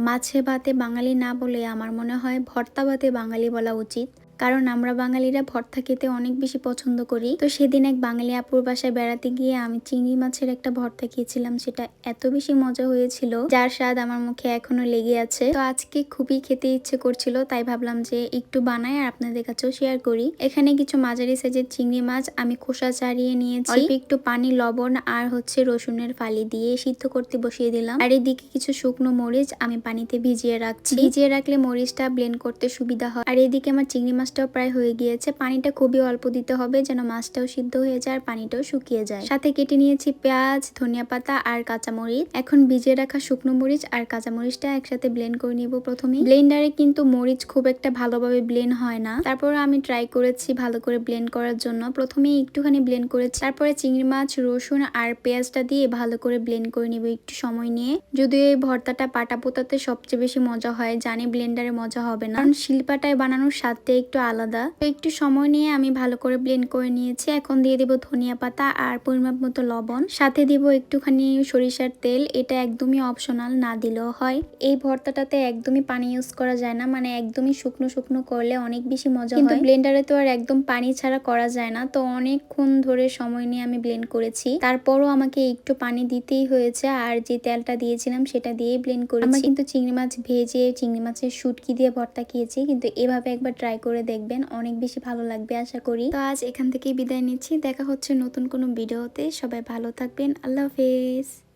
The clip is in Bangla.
মাছে ভাতে বাঙালি না বলে আমার মনে হয় ভর্তা ভাতে বাঙালি বলা উচিত। কারণ আমরা বাঙালিরা ভর্তা খেতে অনেক বেশি পছন্দ করি। তো সেদিন এক বাঙালি আপুর বাসায় বেড়াতে গিয়ে আমি চিংড়ি মাছের একটা ভর্তা খেয়েছিলাম, সেটা এত বেশি মজা হয়েছিল যার স্বাদ আমার মুখে এখনো লেগে আছে। তো আজকে খুবই খেতে ইচ্ছে করছিল, তাই ভাবলাম যে একটু বানাই আর আপনাদের কাছেও শেয়ার করি। এখানে কিছু মাঝারি সাইজের চিংড়ি মাছ আমি খোসা ছাড়িয়ে নিয়েছি, অল্প একটু পানি, লবণ আর রসুনের ফালি দিয়ে সিদ্ধ করতে বসিয়ে দিলাম। আর এদিকে কিছু শুকনো মরিচ আমি পানিতে ভিজিয়ে রাখছি। ভিজিয়ে রাখলে মরিচটা ব্লেন্ড করতে সুবিধা হয়। আর এদিকে আমার চিংড়ি মাছটাও প্রায় হয়ে গিয়েছে। পানিটা খুবই অল্প দিতে হবে যেন মাছটাও সিদ্ধ হয়ে যায় আর পানিটাও শুকিয়ে যায়। সাথে কেটে নিয়েছি পেঁয়াজ, ধনিয়া পাতা আর কাঁচামরিচ। এখন ভিজিয়ে রাখা শুকনো মরিচ আর কাঁচামরিচটা একসাথে ব্লেন্ড করে নিব। প্রথমে ব্লেন্ডারে কিন্তু মরিচ খুব একটা ভালোভাবে ব্লেন্ড হয় না, তারপর আমি ট্রাই করেছি ভালো করে ব্লেন্ড করার জন্য। প্রথমে একটুখানি ব্লেন্ড করেছি, তারপরে চিংড়ি মাছ, রসুন আর পেঁয়াজটা দিয়ে ভালো করে ব্লেন্ড করে নিব একটু সময় নিয়ে। যদিও এই ভর্তাটা পাটা পোতাতে সবচেয়ে বেশি মজা হয়, জানি ব্লেন্ডারে মজা হবে না, কারণ শিলপাটায় বানানোর স্বাদটা একটু আলাদা। তো একটু সময় নিয়ে আমি ভালো করে ব্লেন্ড করে নিয়েছি। এখন দিয়ে দিব ধনিয়া পাতা আর পরিমাপ মতো লবণ, সাথে দিব একটুখানি সরিষার তেল। এটা একদমই অপশনাল, না দিলেও হয়। এই ভর্তাটাতে একদমই পানি ইউজ করা যায় না, মানে একদমই শুকনো শুকনো করলে অনেক বেশি মজা হয়। কিন্তু ব্লেন্ডারে তো আর একদম পানি ছাড়া করা যায় না, তো অনেকক্ষণ ধরে সময় নিয়ে আমি ব্লেন্ড করেছি। তারপরও আমাকে একটু পানি দিতেই হয়েছে, আর যে তেলটা দিয়েছিলাম সেটা দিয়ে ব্লেন্ড করেছি। আমরা কিন্তু চিংড়ি মাছ ভেজে চিংড়ি মাছের শুটকি দিয়ে ভর্তা খেয়েছি, কিন্তু এভাবে একবার ট্রাই করে দেখবেন, অনেক বেশি ভালো লাগবে আশা করি। তো আজ এখান থেকেই বিদায় নিচ্ছি, দেখা হচ্ছে নতুন কোনো ভিডিওতে। সবাই ভালো থাকবেন, আল্লাহ হাফেজ।